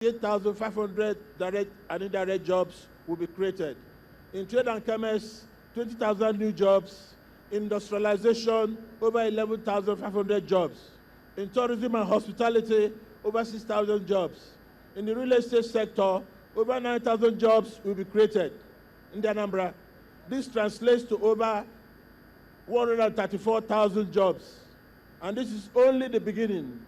8,500 direct and indirect jobs will be created. In trade and commerce, 20,000 new jobs. Industrialization, over 11,500 jobs. In tourism and hospitality, over 6,000 jobs. In the real estate sector, over 9,000 jobs will be created in the Anambra. This translates to over 134,000 jobs. And this is only the beginning.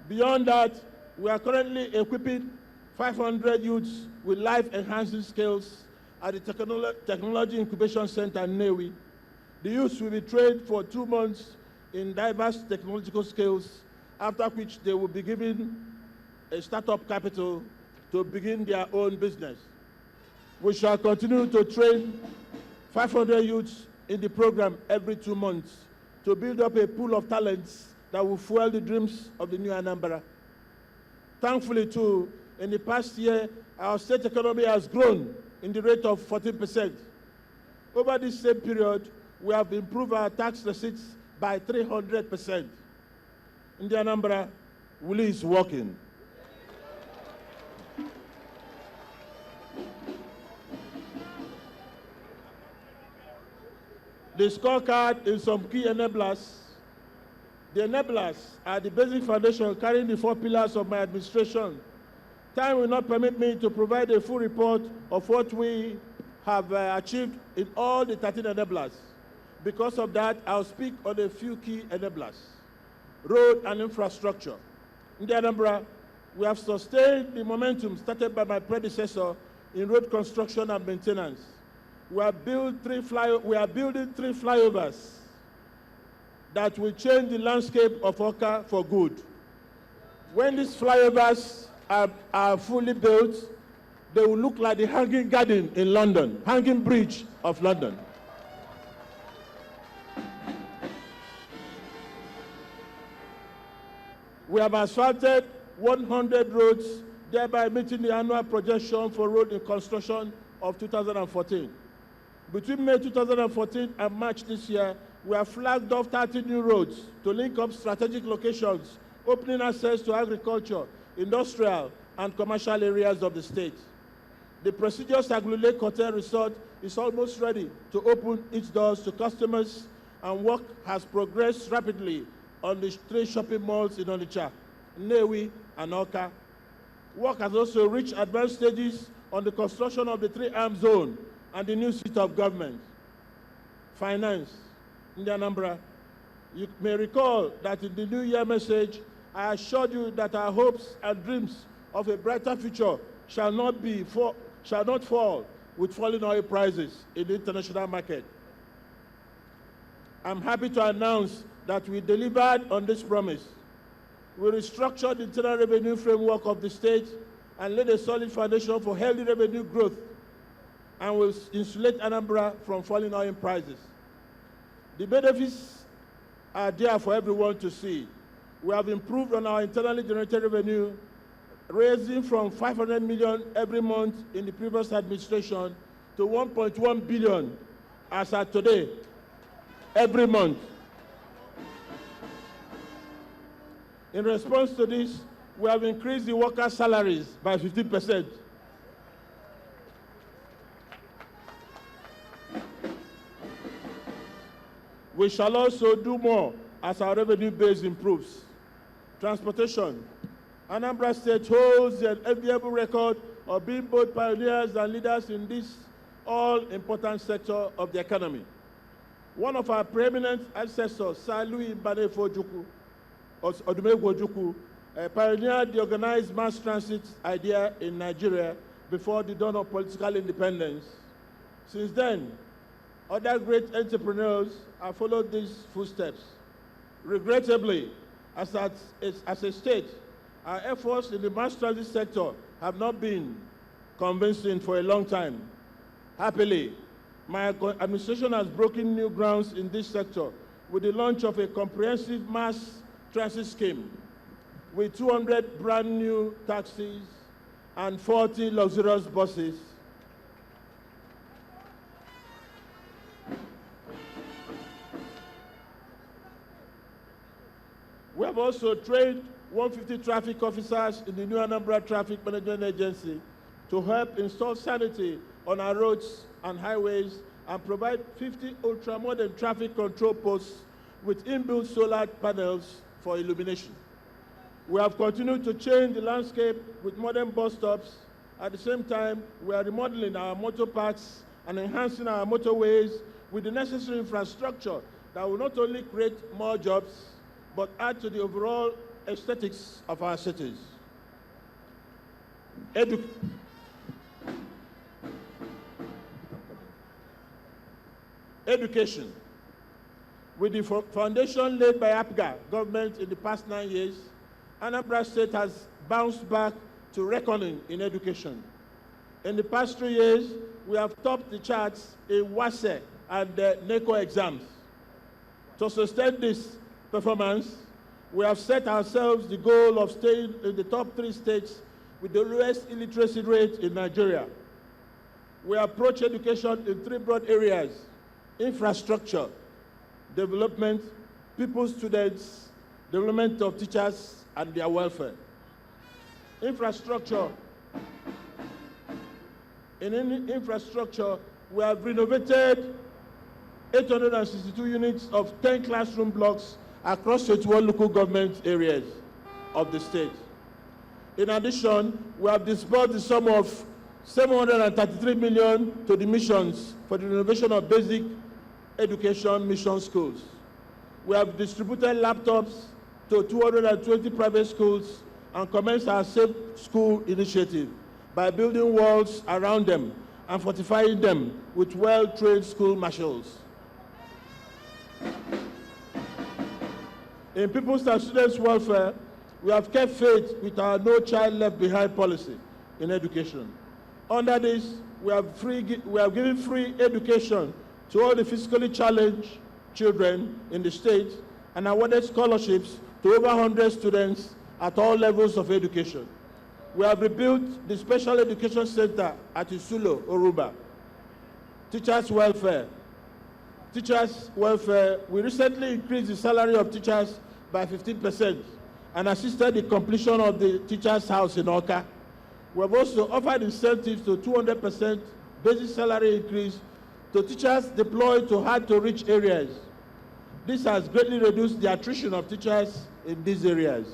Beyond that, we are currently equipping 500 youths with life-enhancing skills at the Technology Incubation Center in Nnewi. The youths will be trained for 2 months in diverse technological skills, after which they will be given a startup capital to begin their own business. We shall continue to train 500 youths in the program every 2 months to build up a pool of talents that will fuel the dreams of the new Anambra. Thankfully, too, in the past year, our state economy has grown in the rate of 14%. Over this same period, we have improved our tax receipts by 300%. In the Anambra, Willie is working. The scorecard is some key enablers. The enablers are the basic foundation carrying the 4 pillars of my administration. Time will not permit me to provide a full report of what we have achieved in all the 13 enablers. Because of that, I'll speak on a few key enablers. Road and infrastructure. In the Anambra, we have sustained the momentum started by my predecessor in road construction and maintenance. We are building 3 flyovers that will change the landscape of Awka for good. When these flyovers are fully built, they will look like the Hanging Garden in London, Hanging Bridge of London. We have asphalted 100 roads, thereby meeting the annual projection for road construction of 2014. Between May 2014 and March this year, we have flagged off 30 new roads to link up strategic locations, opening access to agriculture, industrial, and commercial areas of the state. The prestigious Aglule Hotel Resort is almost ready to open its doors to customers, and work has progressed rapidly on the 3 shopping malls in Onitsha, Nnewi, and Awka. Work has also reached advanced stages on the construction of the 3-arm zone and the new seat of government. Finance. In the Anambra, you may recall that in the New Year message, I assured you that our hopes and dreams of a brighter future shall not fall with falling oil prices in the international market. I'm happy to announce that we delivered on this promise. We restructured the internal revenue framework of the state and laid a solid foundation for healthy revenue growth, and will insulate Anambra from falling oil prices. The benefits are there for everyone to see. We have improved on our internally generated revenue, raising from 500 million every month in the previous administration to 1.1 billion as at today, every month. In response to this, we have increased the workers' salaries by 15%. We shall also do more as our revenue base improves. Transportation. Anambra State holds an enviable record of being both pioneers and leaders in this all-important sector of the economy. One of our preeminent ancestors, Sir Louis Odumegwu, pioneered the organized mass transit idea in Nigeria before the dawn of political independence. Since then, other great entrepreneurs have followed these footsteps. Regrettably, as a state, our efforts in the mass transit sector have not been convincing for a long time. Happily, my administration has broken new grounds in this sector with the launch of a comprehensive mass transit scheme with 200 brand new taxis and 40 luxurious buses. We have also trained 150 traffic officers in the new Anambra Traffic Management Agency to help install sanity on our roads and highways and provide 50 ultra-modern traffic control posts with inbuilt solar panels for illumination. We have continued to change the landscape with modern bus stops. At the same time, we are remodeling our motor parks and enhancing our motorways with the necessary infrastructure that will not only create more jobs, but add to the overall aesthetics of our cities. Education. With the foundation laid by APGA government in the past 9 years, Anambra State has bounced back to reckoning in education. In the past 3 years, we have topped the charts in WASE and the NECO exams. To sustain this performance, we have set ourselves the goal of staying in the top 3 states with the lowest illiteracy rate in Nigeria. We approach education in 3 broad areas: infrastructure, development, people, students, development of teachers, and their welfare. Infrastructure. In infrastructure, we have renovated 862 units of 10 classroom blocks across 21 local government areas of the state. In addition, we have disbursed the sum of 733 million to the missions for the renovation of basic education mission schools. We have distributed laptops to 220 private schools and commenced our Safe School initiative by building walls around them and fortifying them with well-trained school marshals. In people's and students' welfare, we have kept faith with our No Child Left Behind policy in education. Under this, we have given free education to all the physically challenged children in the state and awarded scholarships to over 100 students at all levels of education. We have rebuilt the Special Education Center at Isulo, Oruba. Teachers' welfare. Teachers' welfare, we recently increased the salary of teachers by 15% and assisted the completion of the teachers' house in Oka. We have also offered incentives to 200% basic salary increase to teachers deployed to hard-to-reach areas. This has greatly reduced the attrition of teachers in these areas.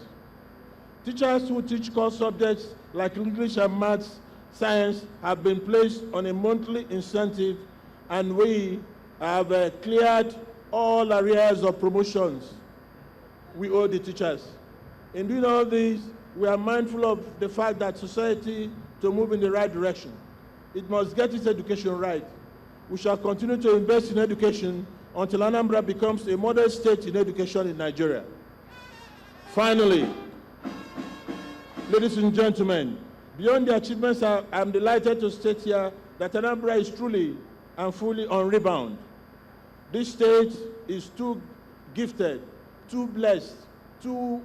Teachers who teach core subjects like English and Maths, Science have been placed on a monthly incentive, and we have cleared all areas of promotions we owe the teachers. In doing all this, we are mindful of the fact that society, to move in the right direction, it must get its education right. We shall continue to invest in education until Anambra becomes a model state in education in Nigeria. Finally, ladies and gentlemen, beyond the achievements, I'm delighted to state here that Anambra is truly and fully on rebound. This state is too gifted, too blessed, too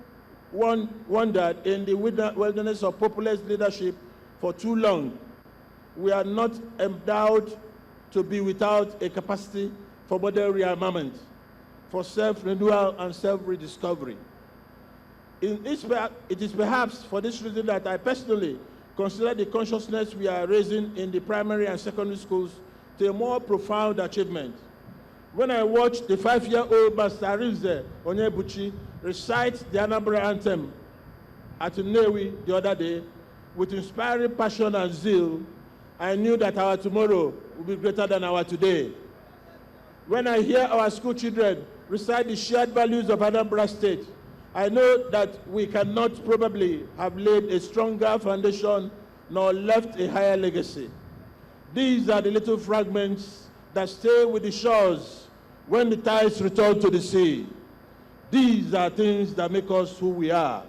wandered in the wilderness of populist leadership for too long. We are not endowed to be without a capacity for modern rearmament, for self-renewal and self-rediscovery. It is perhaps for this reason that I personally consider the consciousness we are raising in the primary and secondary schools to a more profound achievement. When I watched the 5-year-old Master Arinze Onyebuchi recite the Anambra anthem at Nnewi the other day with inspiring passion and zeal, I knew that our tomorrow will be greater than our today. When I hear our school children recite the shared values of Anambra State, I know that we cannot probably have laid a stronger foundation nor left a higher legacy. These are the little fragments that stay with the shores when the tides return to the sea. These are things that make us who we are.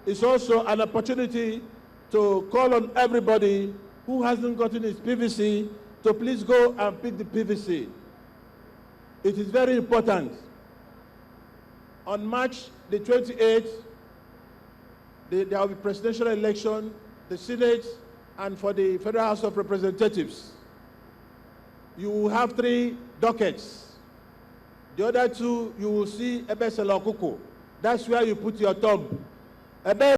It's also an opportunity to call on everybody who hasn't gotten his PVC to please go and pick the PVC. It is very important. On March the 28th, there will be presidential election, the Senate, and for the Federal House of Representatives. You will have 3 dockets. The other two, you will see Ebe Selokoko. That's where you put your thumb. Ebe